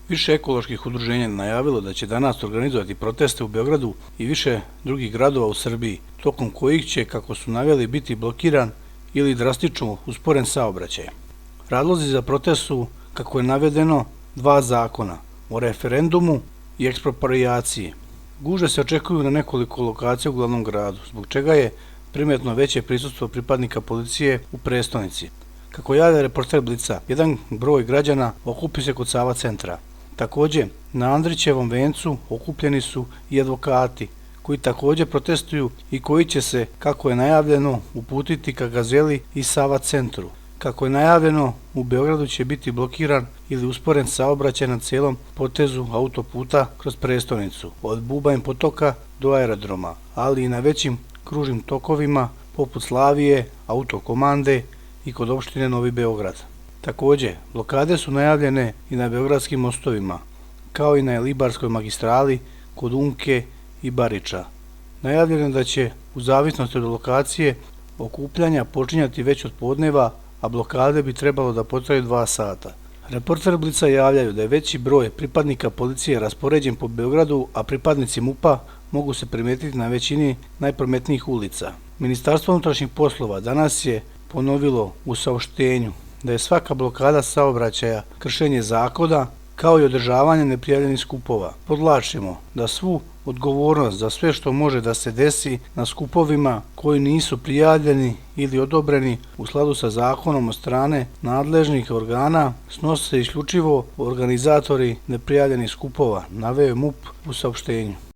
Više ekoloških udruženja najavilo da će danas organizovati proteste u Beogradu i više drugih gradova u Srbiji, tokom kojih će, kako su naveli, biti blokiran ili drastično usporen saobraćaj. Razlozi za protest su, kako je navedeno, dva zakona o referendumu i eksproprijaciji. Gužve se očekuju na nekoliko lokacija u glavnom gradu, zbog čega je primetno veće prisustvo pripadnika policije u prestonici. Kako javlja reporter Blica, jedan broj građana okupi se kod Sava centra. Takođe, na Andrićevom vencu okupljeni su i advokati, koji takođe protestuju i koji će se, kako je najavljeno, uputiti ka Gazeli i Sava centru. Kako je najavljeno, u Beogradu će biti blokiran ili usporen saobraćaj na celom potezu autoputa kroz prestonicu, od Bubanj potoka do aerodroma, ali i na većim kružnim tokovima poput Slavije, Autokomande i kod opštine Novi Beograd. Takođe, blokade su najavljene i na beogradskim mostovima, kao i na Libarskoj magistrali kod Umke i Bariča. Najavljeno je da će, u zavisnosti od lokacije, okupljanja počinjati već od podneva, a blokade bi trebalo da potraju 2 sata. Reporter Blica javljaju da je veći broj pripadnika policije raspoređen po Beogradu, a pripadnici MUP-a mogu se primetiti na većini najprometnijih ulica. Ministarstvo unutrašnjih poslova danas je ponovilo u saopštenju da je svaka blokada saobraćaja kršenje zakona, kao i održavanje neprijavljenih skupova. Podvlačimo da svu odgovornost za sve što može da se desi na skupovima koji nisu prijavljeni ili odobreni u skladu sa zakonom od strane nadležnih organa snose isključivo organizatori neprijavljenih skupova, naveo je MUP u saopštenju.